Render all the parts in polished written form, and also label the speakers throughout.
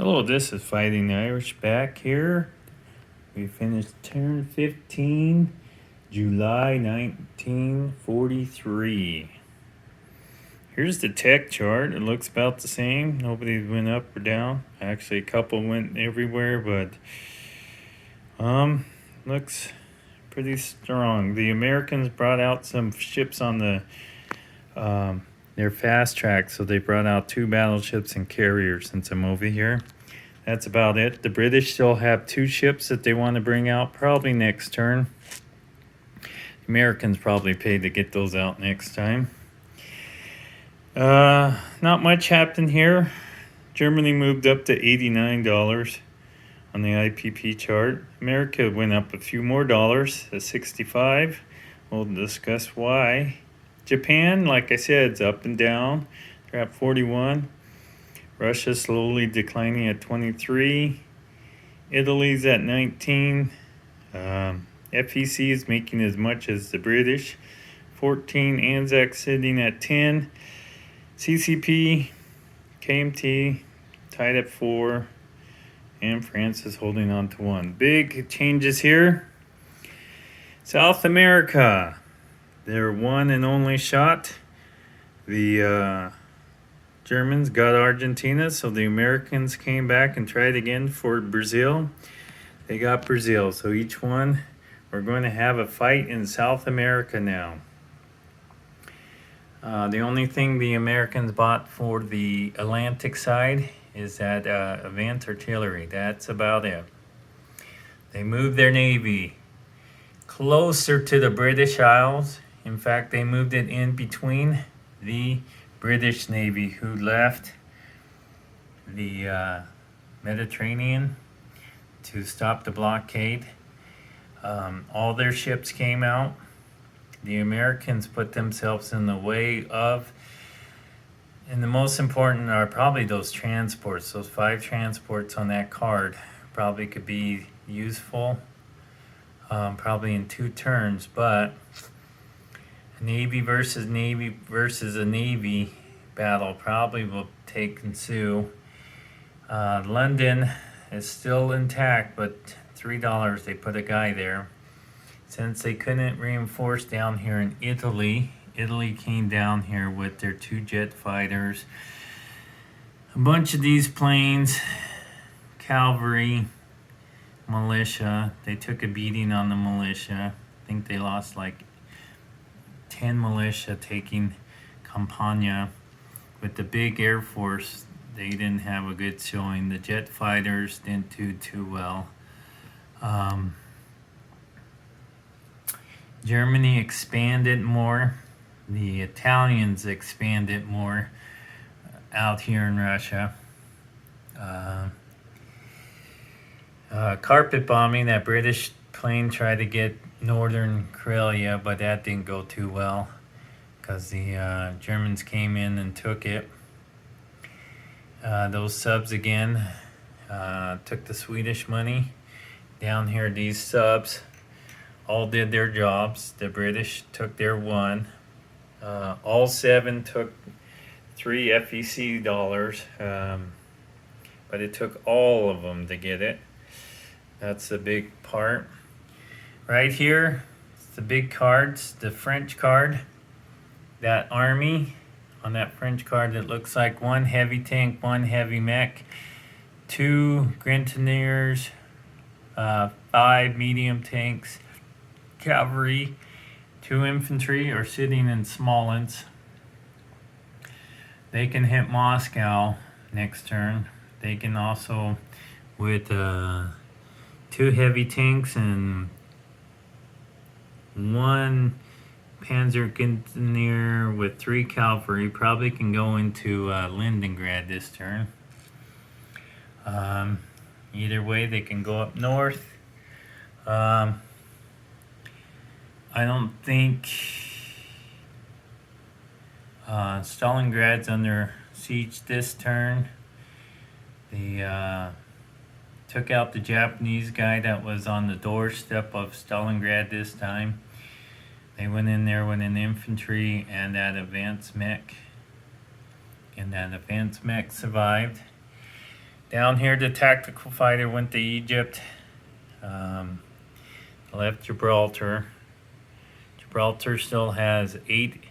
Speaker 1: Hello, this is Fighting Irish back here. We finished turn 15, July 1943. Here's the tech chart. It looks about the same. Nobody went up or down. Actually, a couple went everywhere, but looks pretty strong. The Americans brought out some ships on the their fast track, so they brought out 2 battleships and carriers since I'm over here. That's about it. The British still have 2 ships that they want to bring out probably next turn. The Americans probably paid to get those out next time. Not much happened here. Germany moved up to $89 on the IPP chart. America went up a few more dollars to 65. We'll discuss why. Japan, like I said, is up and down. They're at 41. Russia slowly declining at 23. Italy's at 19. FEC is making as much as the British. 14. Anzac sitting at 10. CCP, KMT tied at 4. And France is holding on to 1. Big changes here. South America, their one and only shot. The Germans got Argentina, so the Americans came back and tried again for Brazil. They got Brazil, so each one, we're going to have a fight in South America now. The only thing the Americans bought for the Atlantic side is that advanced artillery. That's about it. They moved their navy closer to the British Isles. In fact, they moved it in between the British Navy, who left the Mediterranean to stop the blockade. All their ships came out. The Americans put themselves in the way of, and the most important are probably those transports. Those 5 transports on that card probably could be useful, probably in 2 turns, but Navy versus a Navy battle probably will ensue. London is still intact, but $3, they put a guy there. Since they couldn't reinforce down here in Italy, Italy came down here with their 2 jet fighters, a bunch of these planes, cavalry, militia. They took a beating on the militia. I think they lost like 10 militia taking Campania. With the big air force, they didn't have a good showing. The jet fighters didn't do too well. Germany expanded more. The Italians expanded more out here in Russia. Carpet bombing, that British plane tried to get northern Karelia, but that didn't go too well because the Germans came in and took it. Those subs again took the Swedish money. Down here, these subs all did their jobs. The British took their 1. All 7 took 3 FEC dollars, but it took all of them to get it. That's the big part. Right here, the big cards, the French card, that army on that French card, that looks like 1 heavy tank, 1 heavy mech, 2 grenadiers, 5 medium tanks, cavalry, 2 infantry are sitting in Smolensk. They can hit Moscow next turn. They can also, with 2 heavy tanks and 1 Panzer Grenadier with 3 cavalry, probably can go into Leningrad this turn. Either way, they can go up north. I don't think Stalingrad's under siege this turn. They took out the Japanese guy that was on the doorstep of Stalingrad this time. They went in there with an infantry and that advanced mech. And that advanced mech survived. Down here, the tactical fighter went to Egypt, left Gibraltar. Gibraltar still has 8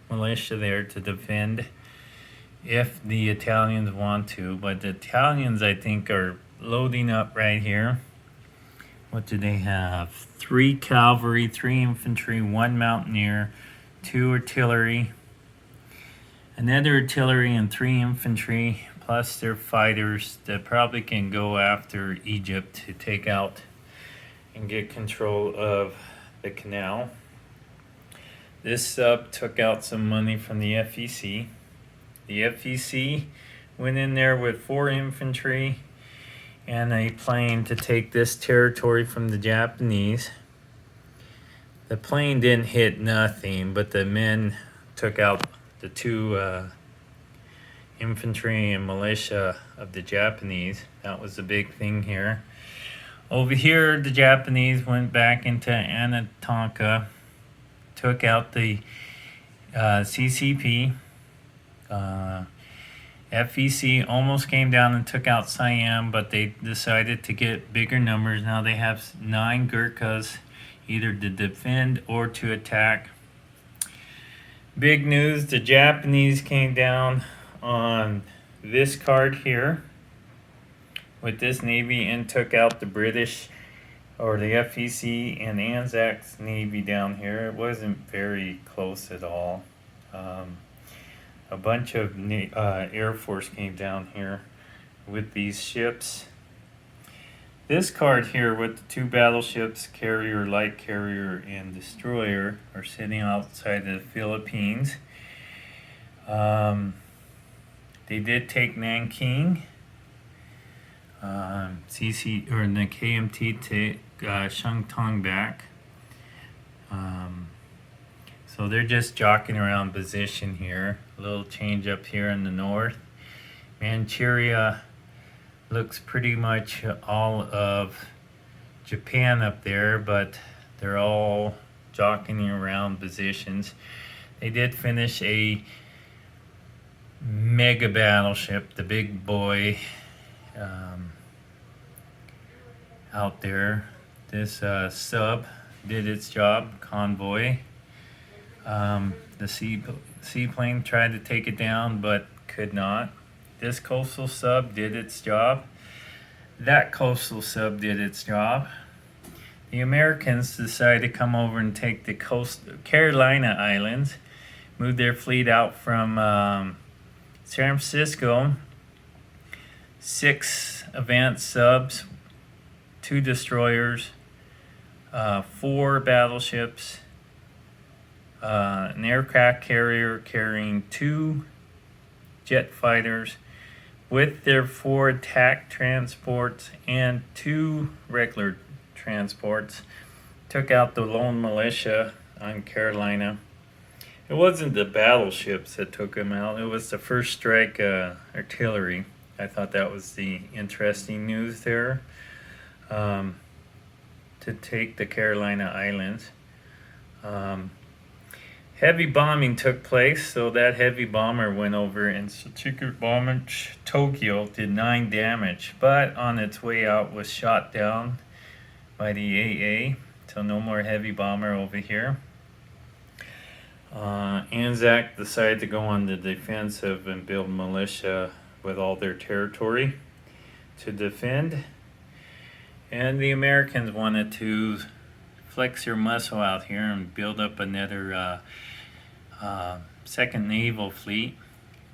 Speaker 1: militia there to defend if the Italians want to, but the Italians, I think, are loading up right here. What do they have? 3 cavalry, 3 infantry, 1 mountaineer, 2 artillery, another artillery, and 3 infantry, plus their fighters that probably can go after Egypt to take out and get control of the canal. This sub took out some money from the FEC. The FEC went in there with 4 infantry and a plane to take this territory from the Japanese. The plane didn't hit nothing, but the men took out the 2 infantry and militia of the Japanese. That was the big thing here. Over here, the Japanese went back into Anatonka, took out the CCP. FEC almost came down and took out Siam, but they decided to get bigger numbers. Now they have 9 Gurkhas, either to defend or to attack. Big news, the Japanese came down on this card here with this navy and took out the British, or the FEC and Anzac's navy down here. It wasn't very close at all. A bunch of Air Force came down here with these ships. This card here with the 2 battleships, carrier, light carrier, and destroyer, are sitting outside the Philippines. They did take Nanking. CC or the KMT take Shantung back. So they're just jockeying around position here. A little change up here in the north. Manchuria looks pretty much all of Japan up there, but they're all jockeying around positions. They did finish a mega battleship, the big boy, out there. This sub did its job, convoy. The seaplane tried to take it down, but could not. This coastal sub did its job. That coastal sub did its job. The Americans decided to come over and take the Carolina Islands, moved their fleet out from San Francisco. 6 advanced subs, 2 destroyers, 4 battleships, an aircraft carrier carrying 2 jet fighters with their 4 attack transports and 2 regular transports. Took out the lone militia on Carolina. It wasn't the battleships that took them out. It was the first strike artillery. I thought that was the interesting news there. To take the Carolina Islands. Heavy bombing took place, so that heavy bomber went over and Secret Bomber Tokyo did 9 damage, but on its way out was shot down by the AA, so no more heavy bomber over here. Anzac decided to go on the defensive and build militia with all their territory to defend, and the Americans wanted to flex their muscle out here and build up another second naval fleet.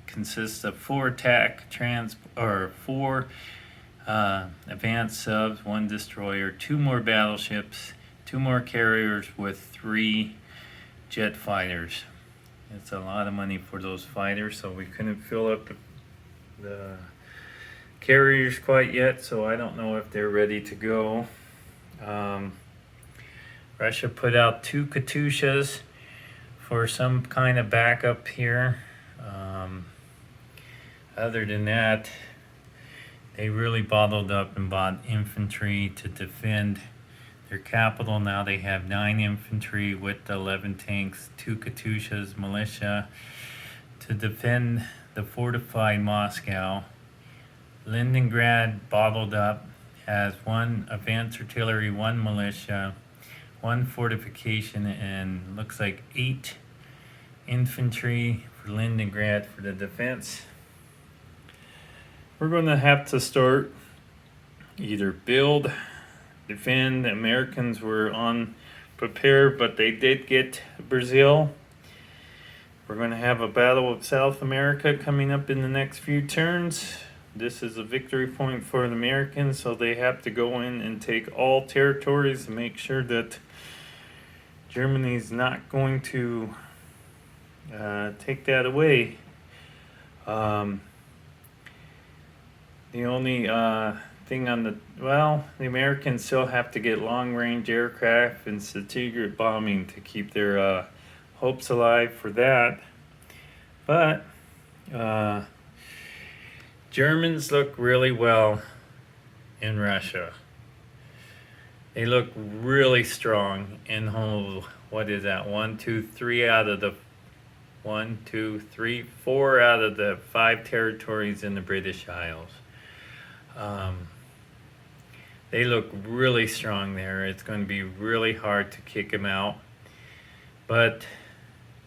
Speaker 1: Consists of 4 4 advanced subs, 1 destroyer, 2 more battleships, 2 more carriers with 3 jet fighters. It's a lot of money for those fighters, so we couldn't fill up the carriers quite yet, so I don't know if they're ready to go. Russia put out 2 Katyushas for some kind of backup here. Other than that, they really bottled up and bought infantry to defend their capital. Now they have 9 infantry with 11 tanks, 2 Katyushas, militia to defend the fortified Moscow. Leningrad bottled up has 1 advanced artillery, 1 militia, 1 fortification, and looks like 8 infantry for Leningrad for the defense. We're going to have to start either build, defend. The Americans were on prepare, but they did get Brazil. We're going to have a battle of South America coming up in the next few turns. This is a victory point for the Americans, so they have to go in and take all territories and make sure that Germany's not going to take that away. The only thing on the Americans still have to get long-range aircraft and strategic bombing to keep their hopes alive for that. But Germans look really well in Russia. They look really strong in what is that? 4 out of the 5 territories in the British Isles. They look really strong there. It's going to be really hard to kick them out. But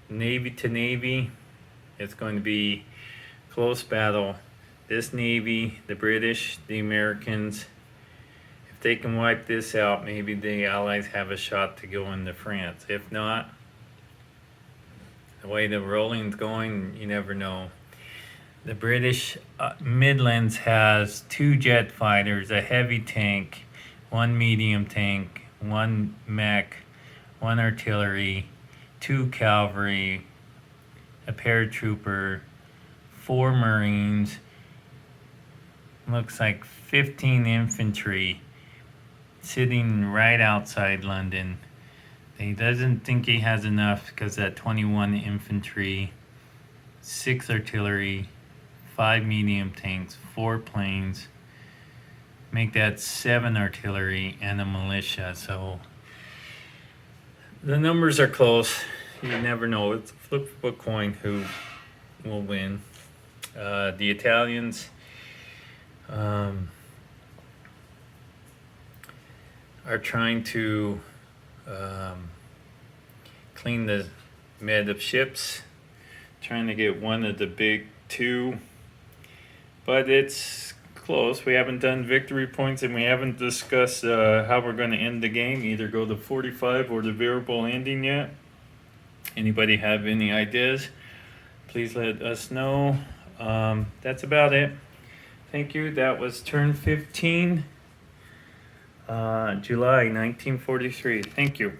Speaker 1: Navy to Navy, it's going to be close battle. This Navy, the British, the Americans, if they can wipe this out, maybe the Allies have a shot to go into France. If not, the way the rolling's going, you never know. The British Midlands has 2 jet fighters, a heavy tank, 1 medium tank, 1 mech, 1 artillery, 2 cavalry, a paratrooper, 4 Marines, looks like 15 infantry sitting right outside London. He doesn't think he has enough because that 21 infantry, 6 artillery, 5 medium tanks, 4 planes, make that 7 artillery and a militia. So the numbers are close. You never know. It's a flip of a coin who will win. The Italians are trying to clean the med of ships, trying to get one of the big 2, but it's close. We haven't done victory points, and we haven't discussed how we're going to end the game, either go to 45 or the variable ending yet. Anybody have any ideas? Please let us know. That's about it. Thank you. That was turn 15, July 1943. Thank you.